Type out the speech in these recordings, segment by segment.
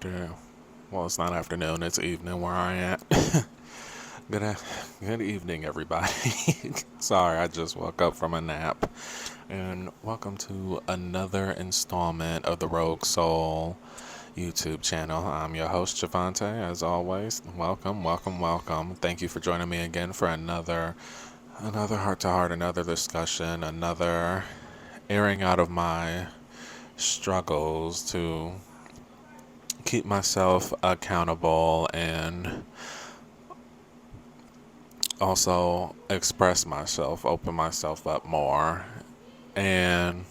Well, it's not afternoon, it's evening where I am. good, good evening, everybody. Sorry, I just woke up from a nap. And welcome to another installment of the Rogue Soul YouTube channel. I'm your host, Javante, as always. Welcome, welcome, welcome. Thank you for joining me again for another heart-to-heart, another discussion, another airing out of my struggles to keep myself accountable and also express myself, open myself up more. And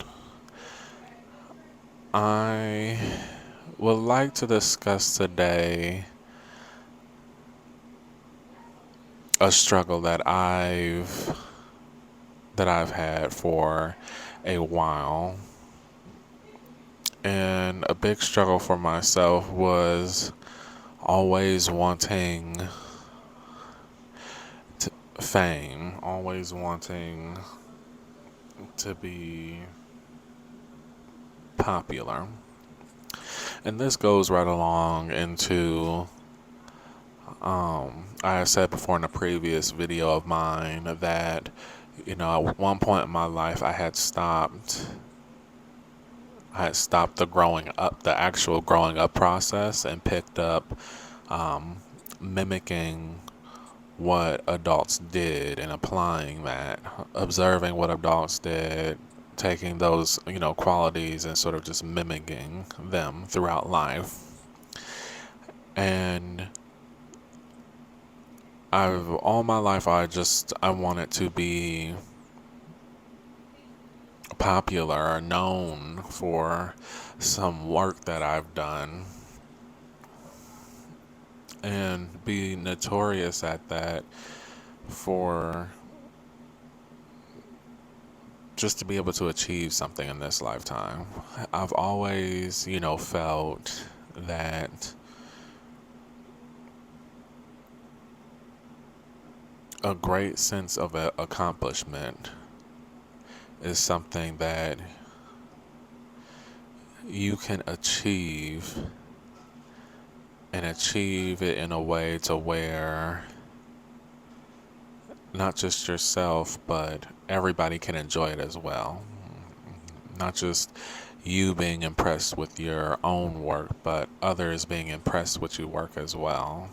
I would like to discuss today a struggle that I've had for a while. And a big struggle for myself was always wanting fame, always wanting to be popular. And this goes right along into, I said before in a previous video of mine that, at one point in my life I had stopped the actual growing up process and picked up mimicking what adults did and applying that, observing what adults did, taking those, qualities and sort of just mimicking them throughout life. And all my life I wanted to be popular or known for some work that I've done and be notorious at that for just to be able to achieve something in this lifetime. I've always, felt that a great sense of accomplishment is something that you can achieve and achieve it in a way to where not just yourself, but everybody can enjoy it as well. Not just you being impressed with your own work, but others being impressed with your work as well.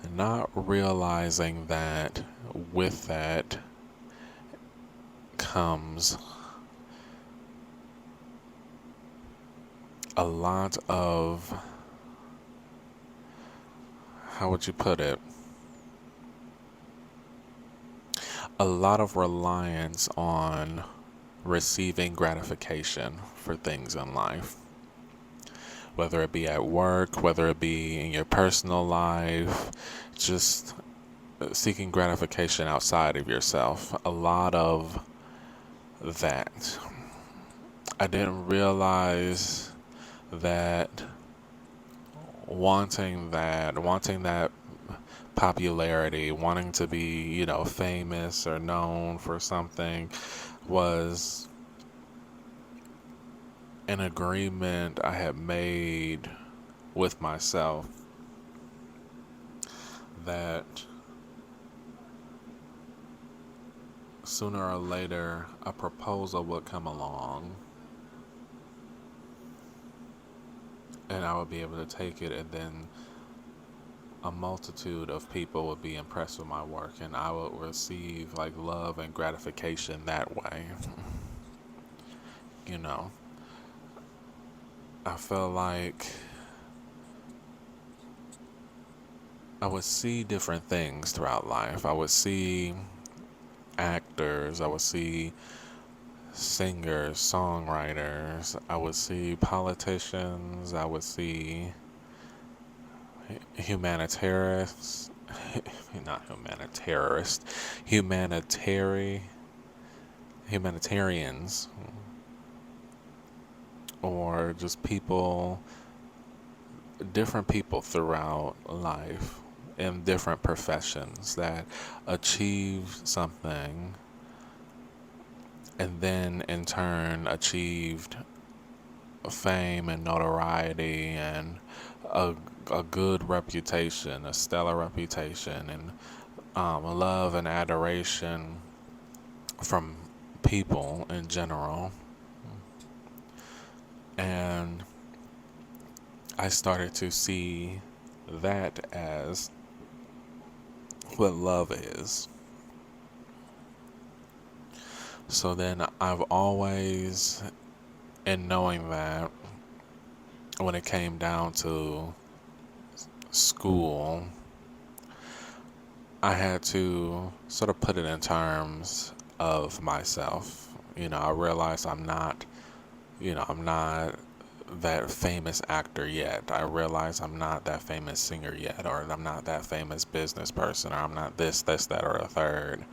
And not realizing that with that comes a lot of, how would you put it? A lot of reliance on receiving gratification for things in life. Whether it be at work, whether it be in your personal life, just seeking gratification outside of yourself. A lot of that. I didn't realize that wanting that popularity, wanting to be, famous or known for something was an agreement I had made with myself that sooner or later a proposal would come along and I would be able to take it, and then a multitude of people would be impressed with my work and I would receive like love and gratification that way. you know I felt like I would see different things throughout life. I would see actors, I would see singers, songwriters, I would see politicians, I would see humanitarians, not humanitarians, humanitarians, or just different people throughout life in different professions that achieved something and then in turn achieved fame and notoriety and a, a good reputation, a stellar reputation, and love and adoration from people in general. And I started to see that as what love is. So then I've always, in knowing that, when it came down to school, I had to sort of put it in terms of myself. I realized I'm not that famous actor yet. I realize I'm not that famous singer yet, or I'm not that famous business person, or I'm not this, that, or a third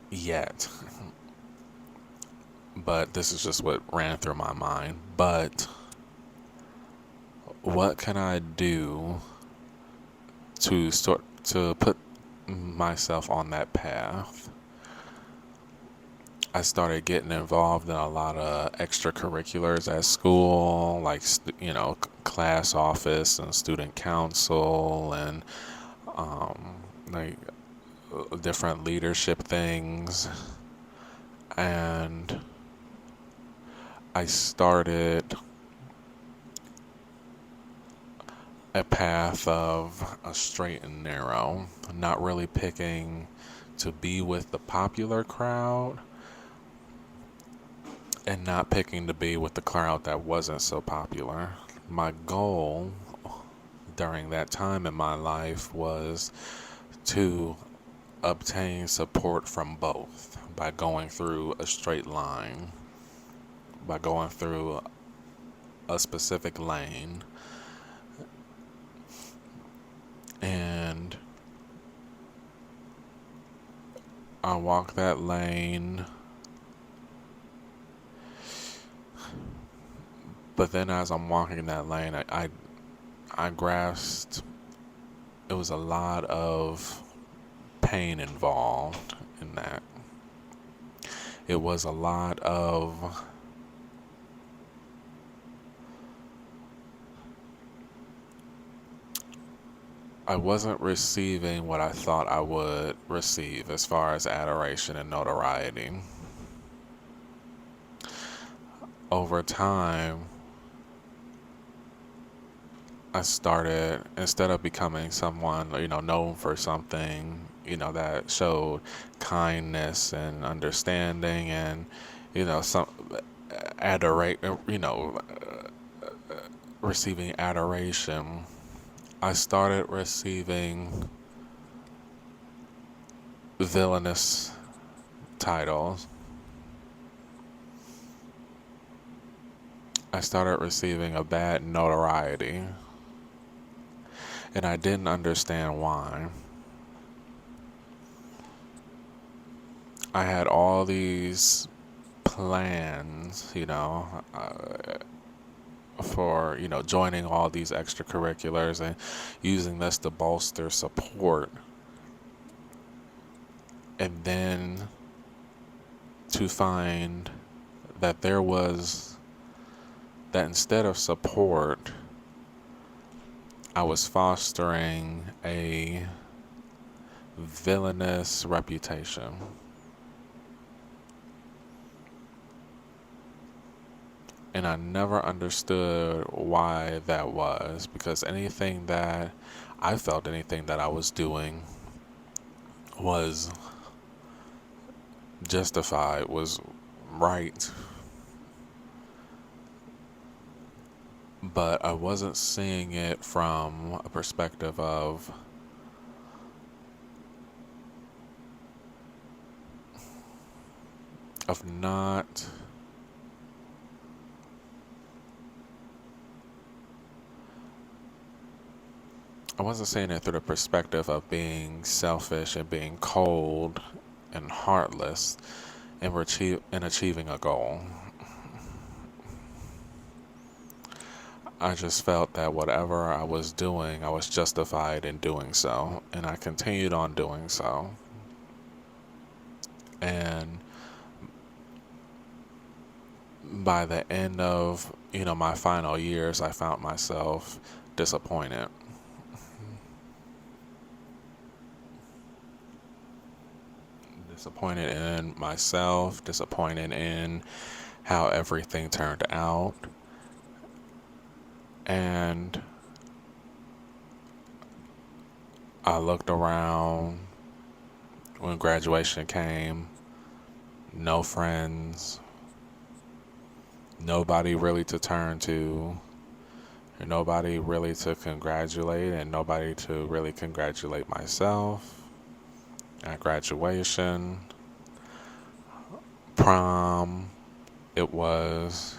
yet. But this is just what ran through my mind. But what can I do to put myself on that path? I started getting involved in a lot of extracurriculars at school, like class office and student council, and like different leadership things. And I started a path of a straight and narrow, not really picking to be with the popular crowd, and not picking to be with the crowd that wasn't so popular. My goal during that time in my life was to obtain support from both by going through a straight line, by going through a specific lane. And I walked that lane, but then as I'm walking that lane, I grasped it was a lot of pain involved in that. It was a lot of I wasn't receiving what I thought I would receive as far as adoration and notoriety. Over time, I started, instead of becoming someone, known for something, that showed kindness and understanding and, some adorate, receiving adoration, I started receiving villainous titles. I started receiving a bad notoriety, and I didn't understand why. I had all these plans, for, joining all these extracurriculars and using this to bolster support. And then to find that that instead of support, I was fostering a villainous reputation. And I never understood why that was, because anything that I was doing was justified, was right. But I wasn't seeing it from a perspective of not I wasn't seeing it through the perspective of being selfish and being cold and heartless and achieving a goal. I just felt that whatever I was doing, I was justified in doing so, and I continued on doing so. And by the end of, my final years, I found myself disappointed. Disappointed in myself, disappointed in how everything turned out. And I looked around when graduation came, no friends, nobody really to turn to, and nobody really to congratulate, and nobody to really congratulate myself at graduation. Prom, it was,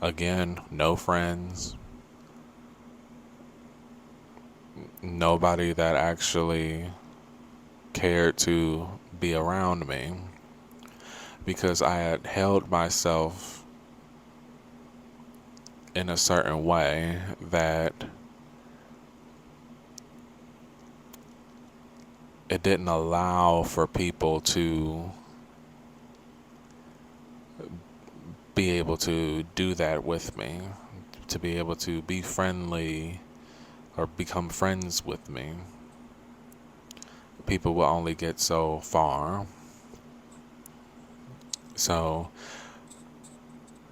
again, no friends, nobody that actually cared to be around me because I had held myself in a certain way that it didn't allow for people to be able to do that with me, to be able to be friendly or become friends with me. People will only get so far. So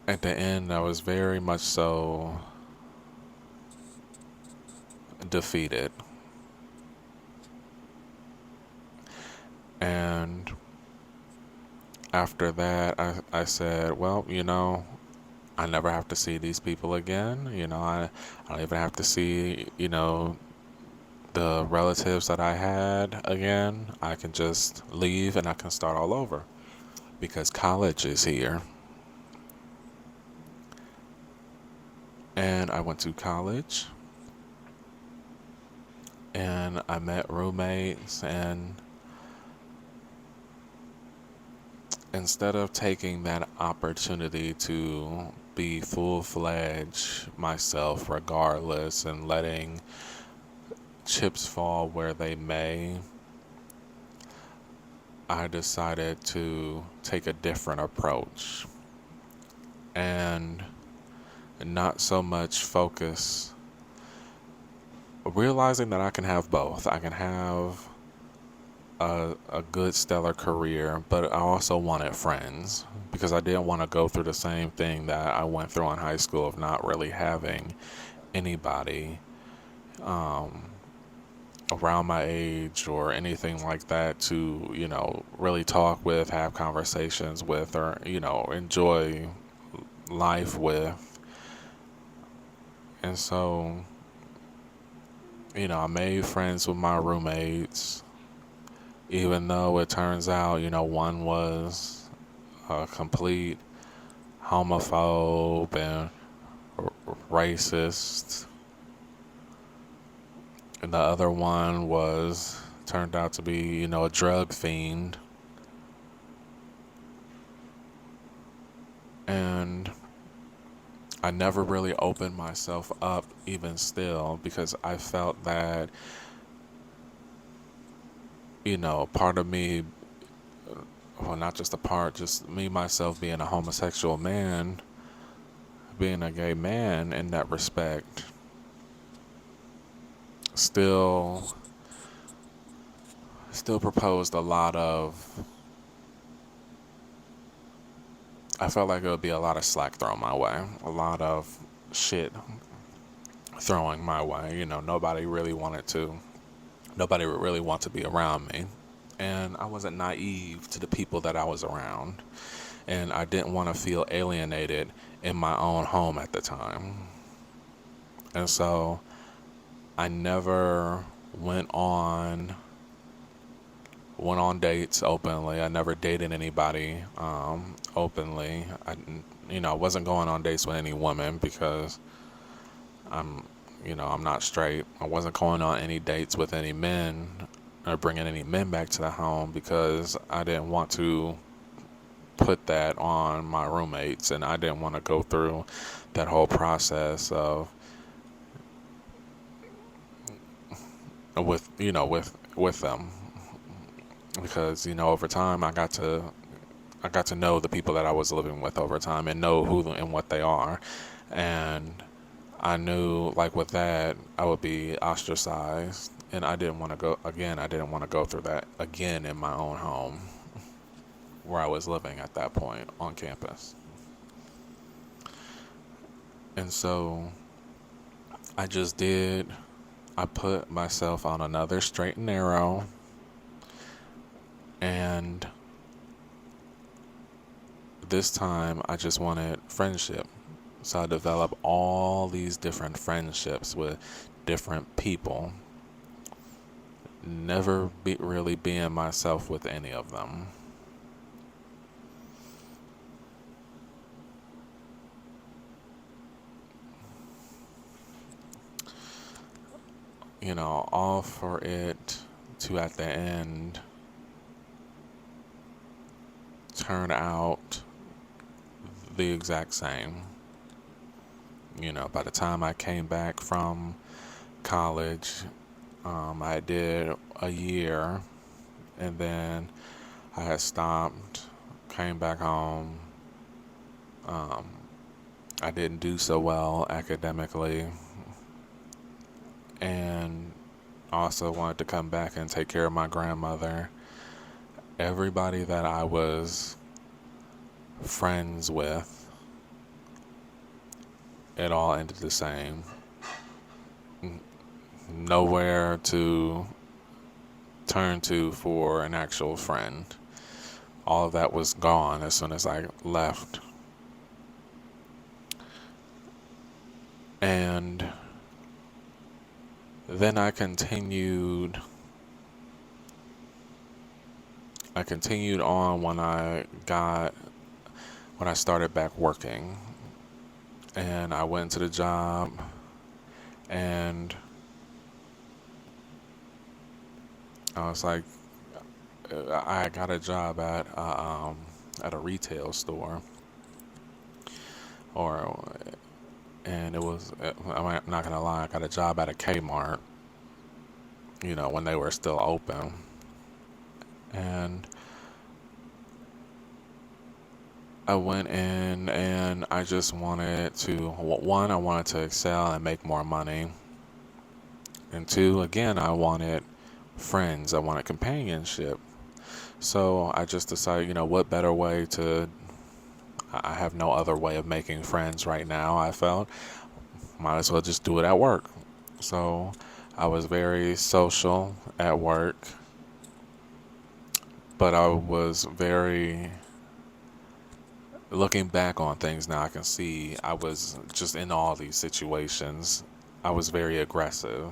at the end, I was very much so defeated. And after that, I said, well, I never have to see these people again. I don't even have to see, the relatives that I had again. I can just leave and I can start all over because college is here. And I went to college and I met roommates, and instead of taking that opportunity to be full-fledged myself regardless and letting chips fall where they may, I decided to take a different approach and not so much focus, realizing that I can have both. I can have a good stellar career, but I also wanted friends because I didn't want to go through the same thing that I went through in high school of not really having anybody around my age or anything like that to, really talk with, have conversations with, or, enjoy life with. And so, I made friends with my roommates, even though it turns out, one was a complete homophobe and racist, and the other one turned out to be, a drug fiend. And I never really opened myself up even still because I felt that, part of me, well, not just a part, just me, myself being a homosexual man, being a gay man in that respect, still proposed a lot of, I felt like it would be a lot of slack thrown my way, a lot of shit throwing my way. Nobody would really want to be around me. And I wasn't naive to the people that I was around. And I didn't want to feel alienated in my own home at the time. And so I never went on dates openly. I never dated anybody openly. I wasn't going on dates with any woman because I'm not straight. I wasn't going on any dates with any men or bringing any men back to the home because I didn't want to put that on my roommates, and I didn't want to go through that whole process of with them because over time I got to I got to know the people that I was living with over time and know who and what they are. And I knew, like, with that, I would be ostracized. And I didn't want to go, again, I didn't want to go through that again in my own home where I was living at that point on campus. And so I just did, I put myself on another straight and narrow. And this time I just wanted friendship. So I developed all these different friendships with different people. Never really being myself with any of them. All for it to at the end turn out the exact same. By the time I came back from college, I did a year, and then I had stopped, came back home. I didn't do so well academically, and also wanted to come back and take care of my grandmother. Everybody that I was friends with, it all ended the same. Nowhere to turn to for an actual friend. All of that was gone as soon as I left. And then I continued on when I started back working. And I went to the job, and I was like, I got a job at a retail store, or and it was, I'm not gonna lie, I got a job at a Kmart, when they were still open. And I went in and I just wanted to, one, I wanted to excel and make more money. And two, again, I wanted friends, I wanted companionship. So I just decided, what better way I have no other way of making friends right now, I felt. Might as well just do it at work. So I was very social at work, but I was very, looking back on things now, I can see I was just in all these situations. I was very aggressive,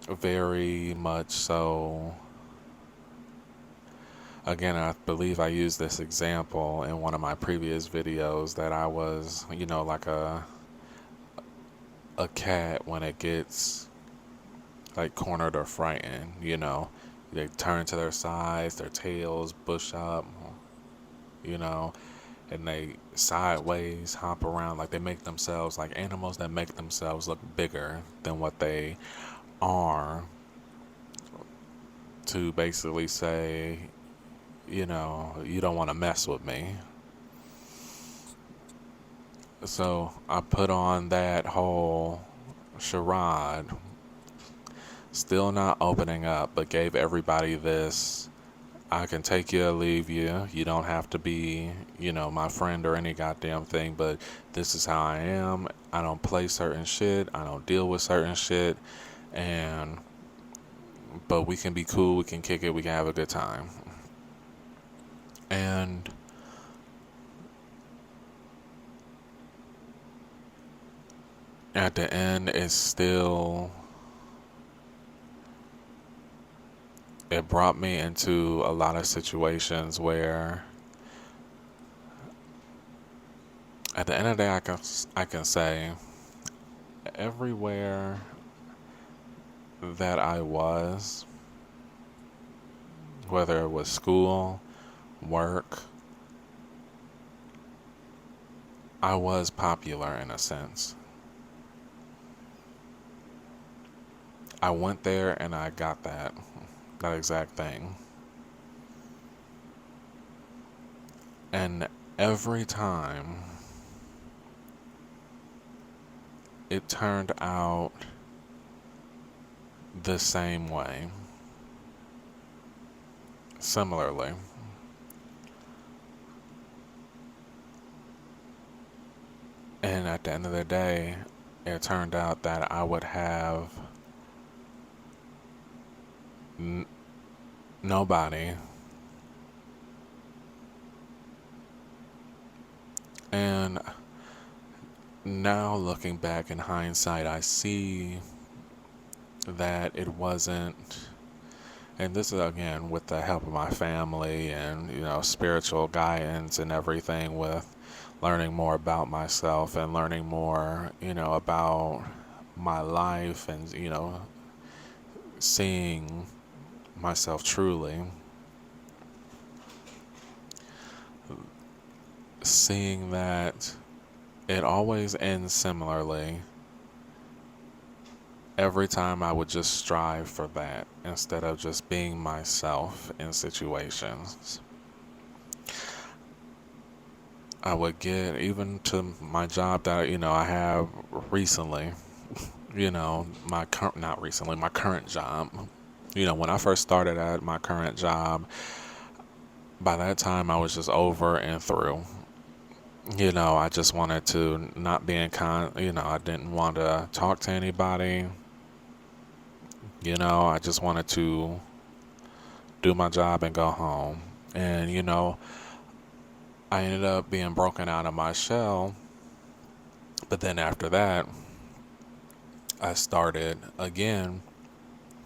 very much so. Again, I believe I used this example in one of my previous videos that I was, like a cat when it gets like cornered or frightened, They turn to their sides, their tails bush up, you know, and they sideways hop around like they make themselves like animals that make themselves look bigger than what they are, to basically say, you don't want to mess with me. So I put on that whole charade, still not opening up, but gave everybody this: I can take you or leave you. You don't have to be, my friend or any goddamn thing, but this is how I am. I don't play certain shit. I don't deal with certain shit. And, but we can be cool. We can kick it. We can have a good time. And at the end, it brought me into a lot of situations where at the end of the day, I can say everywhere that I was, whether it was school, work, I was popular in a sense. I went there and I got that exact thing. And every time it turned out the same way. Similarly. And at the end of the day, it turned out that I would have n- nobody. And now looking back in hindsight, I see that it wasn't, and this is again with the help of my family and, spiritual guidance and everything, with learning more about myself and learning more, about my life, and, seeing myself truly, seeing that it always ends similarly. Every time I would just strive for that instead of just being myself in situations. I would get even to my job that, I have recently, my current, not recently, my current job. When I first started at my current job, by that time I was just over and through. I just wanted to not be I didn't want to talk to anybody. I just wanted to do my job and go home. And, I ended up being broken out of my shell. But then after that, I started again,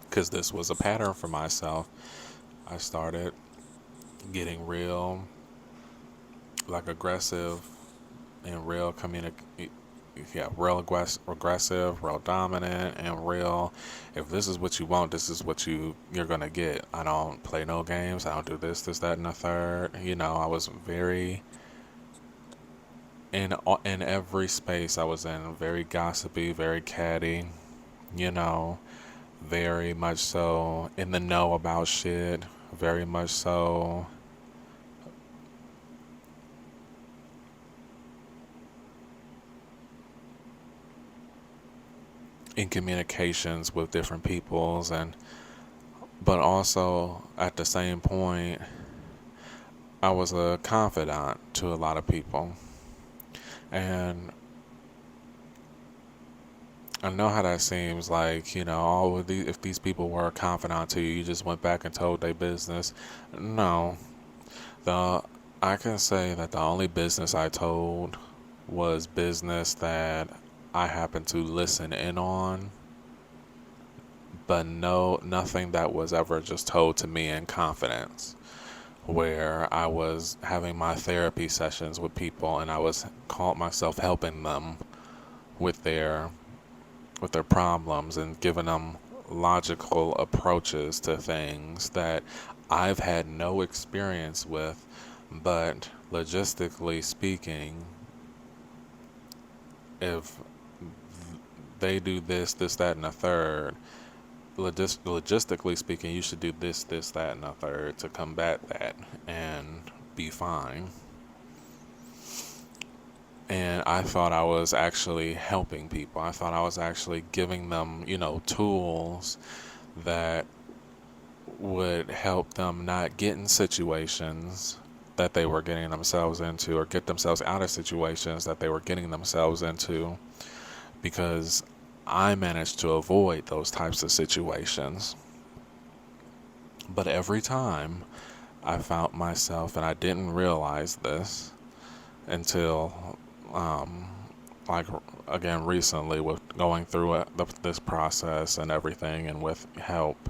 because this was a pattern for myself. I started getting real, like, aggressive and real real aggressive, real dominant, and real, if this is what you want, this is what you're gonna get. I don't play no games. I don't do this, that, and the third. I was very, in every space I was in, very gossipy, very catty, you know, very much so in the know about shit, very much so in communications with different peoples, and but also at the same point I was a confidant to a lot of people. And I know how that seems, like, if these people were a confidant to you, you just went back and told their business. No. The I can say that the only business I told was business that I happened to listen in on, but no, nothing that was ever just told to me in confidence, where I was having my therapy sessions with people and I was called myself helping them with their problems and giving them logical approaches to things that I've had no experience with, but logistically speaking, if they do this, that, and a third, logistically speaking, you should do this, that, and a third to combat that and be fine. And I thought I was actually helping people. I thought I was actually giving them, tools that would help them not get in situations that they were getting themselves into, or get themselves out of situations that they were getting themselves into, because I managed to avoid those types of situations. But every time I found myself, and I didn't realize this until, like, again, recently, with going through this process and everything, and with help,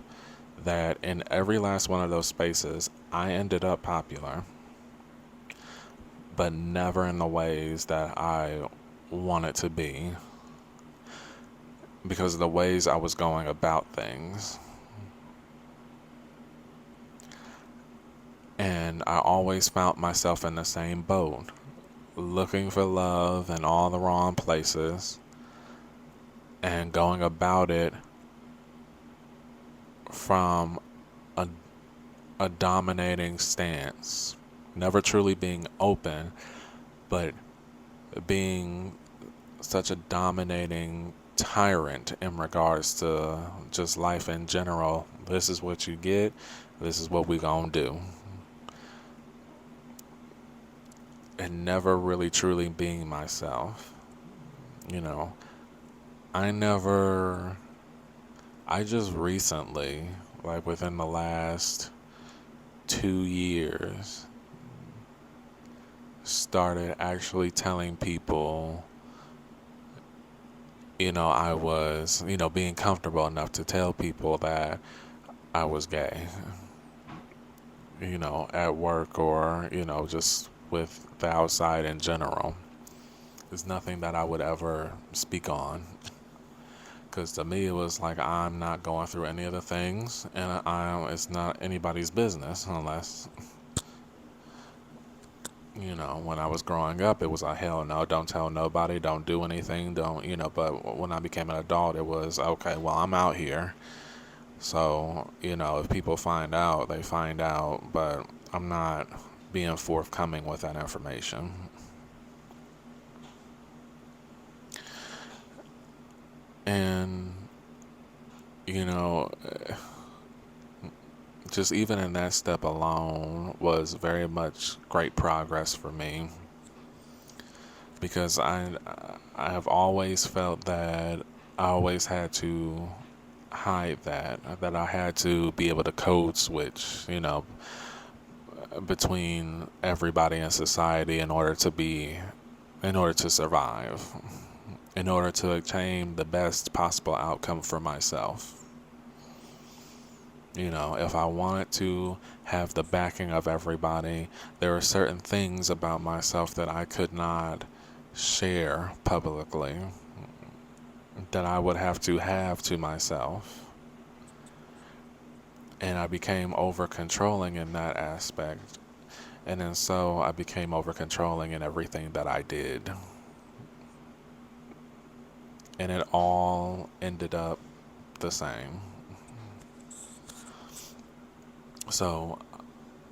that in every last one of those spaces, I ended up popular, but never in the ways that I wanted to be, because of the ways I was going about things. And I always found myself in the same boat, looking for love in all the wrong places and going about it from a, a dominating stance, never truly being open, but being such a dominating tyrant in regards to just life in general. This is what you get. This is what we gonna do. And never really truly being myself. You know, I never, I just recently, like within the last 2 years, started actually telling people, I was, being comfortable enough to tell people that I was gay, at work or, just with the outside in general. It's nothing that I would ever speak on. Because to me, it was like I'm not going through any of the things, and it's not anybody's business unless, when I was growing up, it was a hell no, don't tell nobody, don't do anything, don't, but when I became an adult, it was okay, well, I'm out here. So, if people find out, they find out, but I'm not being forthcoming with that information. And, you know, just even in that step alone was very much great progress for me because I have always felt that I always had to hide that I had to be able to code switch, between everybody in society in order to survive, in order to obtain the best possible outcome for myself. If I wanted to have the backing of everybody, there are certain things about myself that I could not share publicly, that I would have to myself. And I became over controlling in that aspect. And then so I became over controlling in everything that I did. And it all ended up the same. So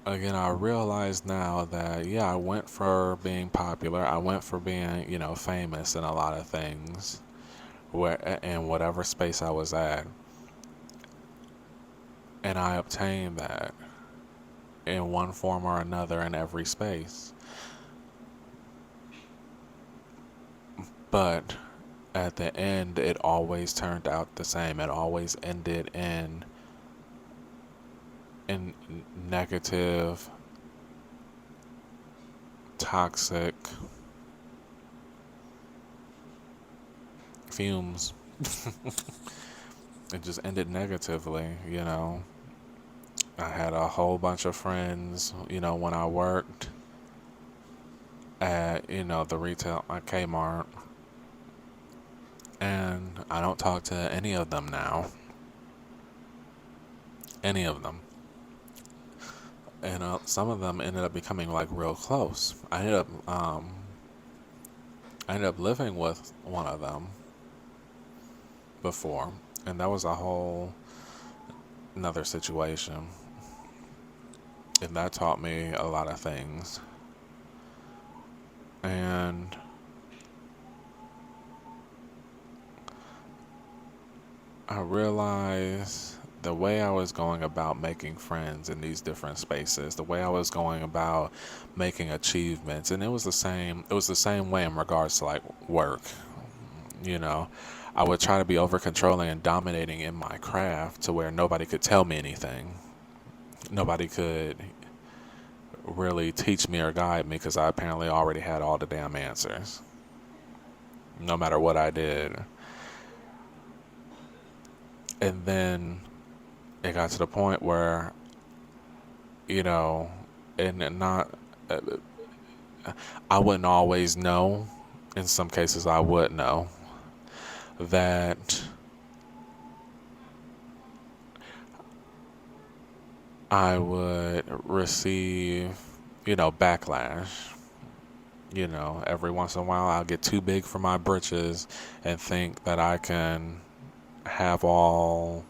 again, I realize now that, yeah, I went for being popular. I went for being, famous in a lot of things, where in whatever space I was at. And I obtained that in one form or another in every space. But at the end, it always turned out the same. It always ended in negative, toxic fumes. It just ended negatively. I had a whole bunch of friends, when I worked at, the retail at Kmart. And I don't talk to any of them now. Any of them. And some of them ended up becoming like real close. I ended up living with one of them before, and that was a whole another situation. And that taught me a lot of things. And I realized the way I was going about making friends in these different spaces, the way I was going about making achievements, and it was the same way in regards to like work. You know, I would try to be over controlling and dominating in my craft to where nobody could tell me anything. Nobody could really teach me or guide me because I apparently already had all the damn answers, no matter what I did. And then it got to the point where, you know, and not, uh, I wouldn't always know. In some cases, I would know that I would receive, backlash. Every once in a while, I'll get too big for my britches and think that I can have all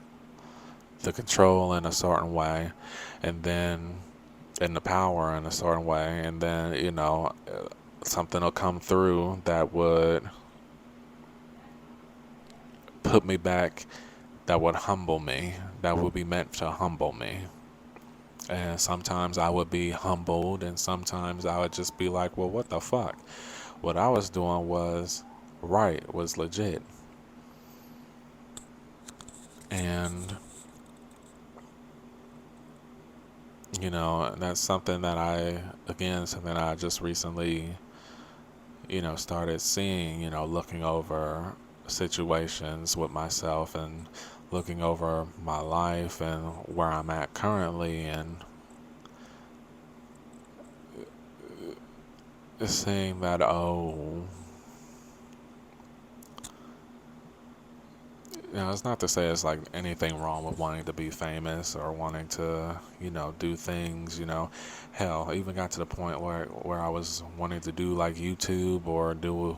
the control in a certain way. And then in the power in a certain way, and then something will come through that would put me back, that would humble me, that would be meant to humble me. And sometimes I would be humbled, and sometimes I would just be like, well, what the fuck? What I was doing was right, was legit. And, that's something that something I just recently, started seeing, looking over situations with myself and looking over my life and where I'm at currently, and seeing that, it's not to say it's like anything wrong with wanting to be famous or wanting to, do things, hell, I even got to the point where I was wanting to do like YouTube or do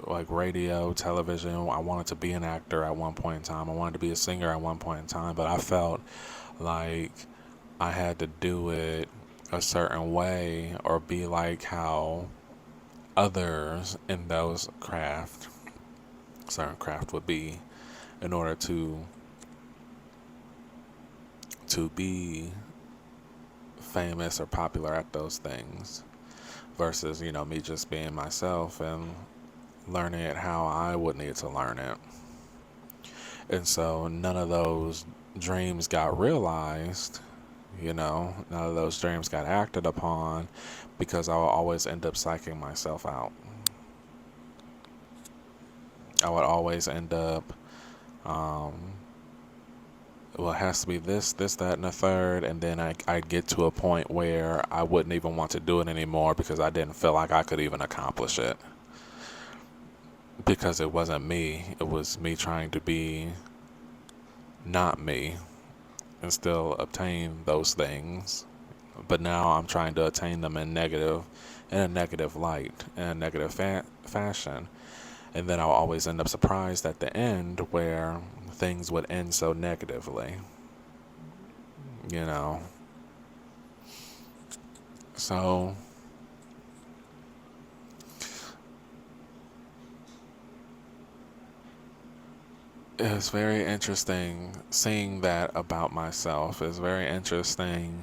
like radio, television. I wanted to be an actor at one point in time. I wanted to be a singer at one point in time, but I felt like I had to do it a certain way or be like how others in those certain craft would be, in order to be famous or popular at those things, versus me just being myself and learning it how I would need to learn it. And so none of those dreams got realized, none of those dreams got acted upon, because I will always end up psyching myself out. I would always end up, well, it has to be this, that, and the third. And then I'd get to a point where I wouldn't even want to do it anymore because I didn't feel like I could even accomplish it. Because it wasn't me. It was me trying to be not me and still obtain those things. But now I'm trying to attain them in a negative light, in a negative fashion. And then I'll always end up surprised at the end where things would end so negatively. You know. So it's very interesting seeing that about myself. It's very interesting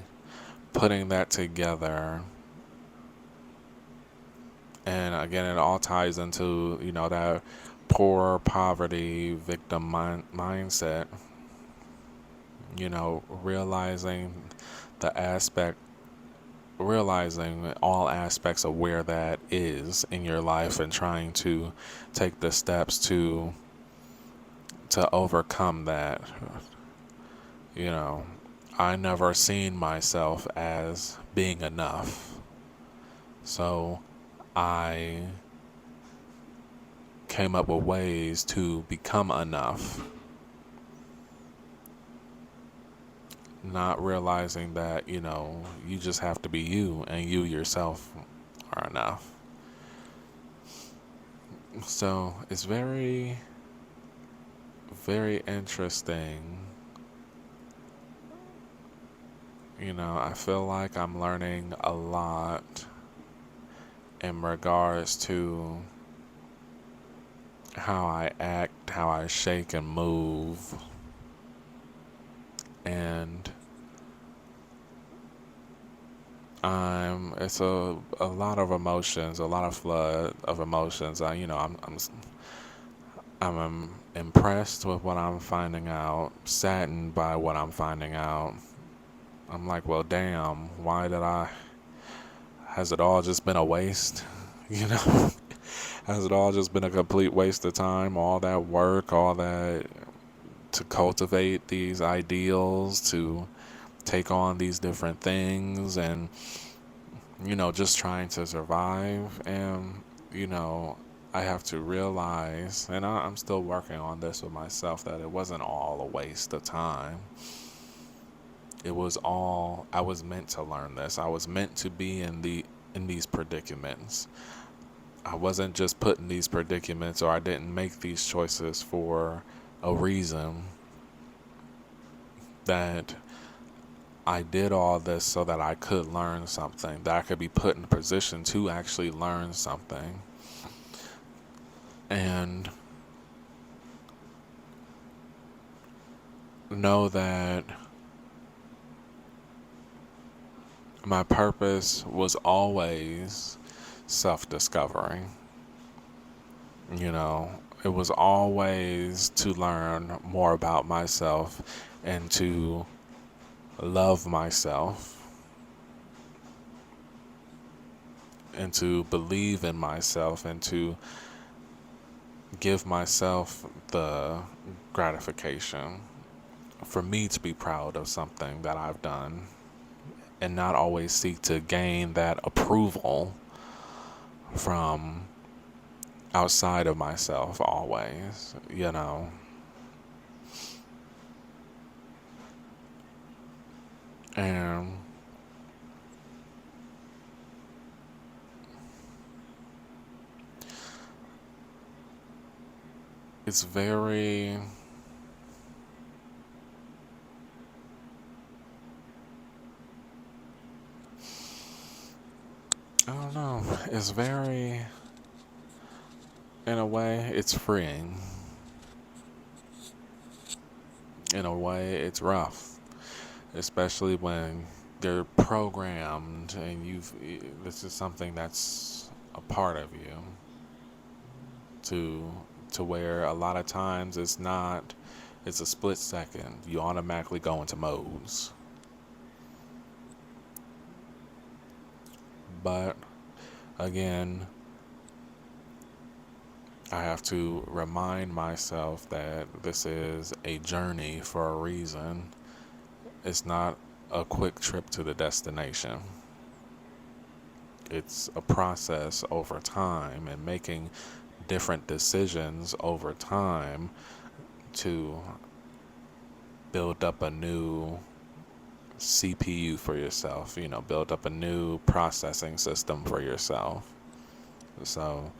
putting that together. And again, it all ties into, that poor poverty victim mindset, realizing the aspect, realizing all aspects of where that is in your life and trying to take the steps to overcome that. You know, I never seen myself as being enough. So I came up with ways to become enough, not realizing that, you just have to be you and you yourself are enough. So it's very, very interesting. I feel like I'm learning a lot in regards to how I act, how I shake and move, and it's a lot of emotions, a lot of flood of emotions. I'm impressed with what I'm finding out, saddened by what I'm finding out. I'm like, well, damn, has it all just been a waste? You know, has it all just been a complete waste of time? All that work, all that to cultivate these ideals, to take on these different things, and, just trying to survive. And, I have to realize, and I'm still working on this with myself, that it wasn't all a waste of time. It was all, I was meant to learn this. I was meant to be in these predicaments. I wasn't just put in these predicaments, or I didn't make these choices for a reason. That I did all this so that I could learn something, that I could be put in a position to actually learn something. And know that my purpose was always self discovery. You know, it was always to learn more about myself and to love myself and to believe in myself and to give myself the gratification for me to be proud of something that I've done and not always seek to gain that approval from outside of myself always, you know. And it's very, I don't know, it's very, in a way, it's freeing. In a way, it's rough, especially when they're programmed and this is something that's a part of you to where a lot of times it's a split second. You automatically go into modes. But again, I have to remind myself that this is a journey for a reason. It's not a quick trip to the destination. It's a process over time and making different decisions over time to build up a new CPU for yourself, build up a new processing system for yourself. So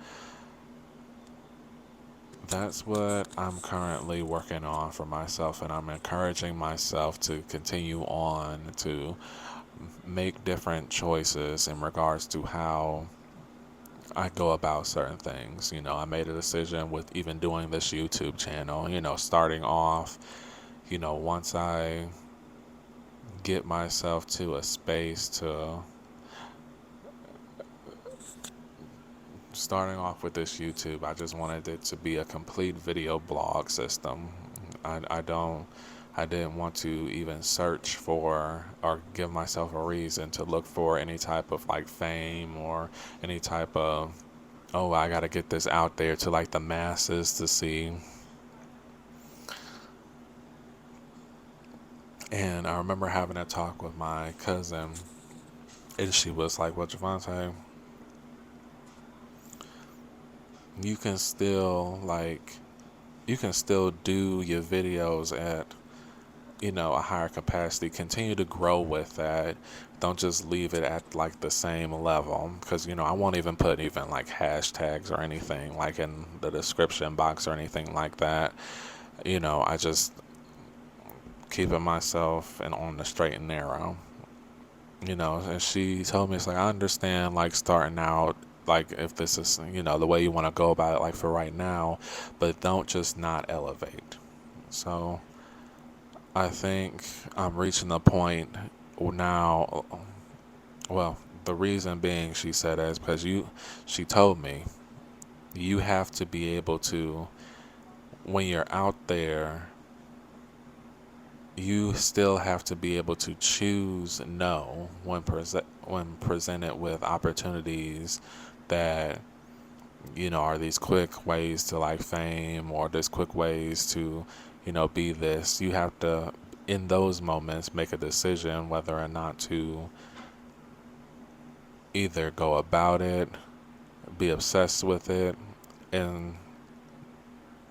that's what I'm currently working on for myself, and I'm encouraging myself to continue on to make different choices in regards to how I go about certain things. I made a decision with even doing this YouTube channel, starting off, once I get myself to a space to starting off with this YouTube, I just wanted it to be a complete video blog system. I didn't want to even search for or give myself a reason to look for any type of like fame or any type of, oh, I got to get this out there to like the masses to see. And I remember having a talk with my cousin, and she was like, well, Javante, you can still do your videos at a higher capacity, continue to grow with that. Don't just leave it at like the same level, because I won't even put even like hashtags or anything like in the description box or anything like that. I just keeping myself and on the straight and narrow. And she told me, it's like, I understand like starting out, like if this is the way you want to go about it, like for right now, but don't just not elevate. So I think I'm reaching the point now. Well, the reason being, she said, is because she told me, you have to be able to, when you're out there, you still have to be able to choose no when presented with opportunities that are these quick ways to like fame, or these quick ways to be this. You have to, in those moments, make a decision whether or not to either go about it, be obsessed with it, and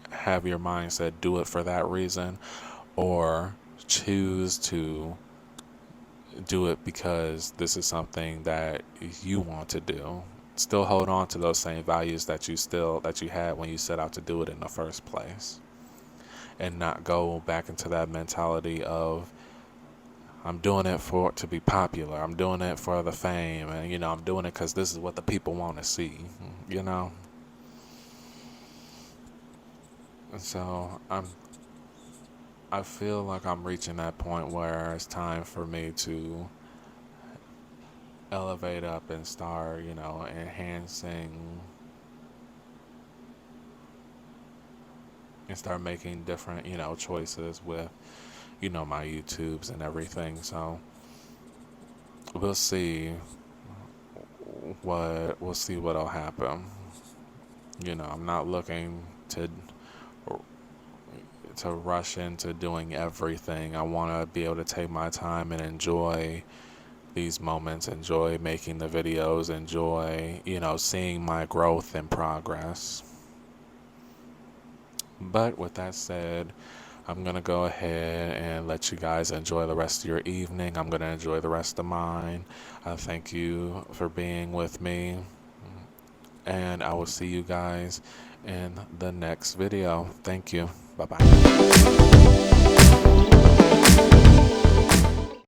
have your mindset do it for that reason, or choose to do it because this is something that you want to do. Still hold on to those same values that you had when you set out to do it in the first place, and not go back into that mentality of, I'm doing it for to be popular. I'm doing it for the fame, and I'm doing it because this is what the people want to see. You know, and so I feel like I'm reaching that point where it's time for me to elevate up and start, enhancing and start making different, choices with, my YouTubes and everything. So we'll see we'll see what'll happen. I'm not looking to rush into doing everything. I want to be able to take my time and enjoy these moments, enjoy making the videos, enjoy, seeing my growth and progress. But with that said, I'm going to go ahead and let you guys enjoy the rest of your evening. I'm going to enjoy the rest of mine. Thank you for being with me. And I will see you guys in the next video. Thank you. Bye bye.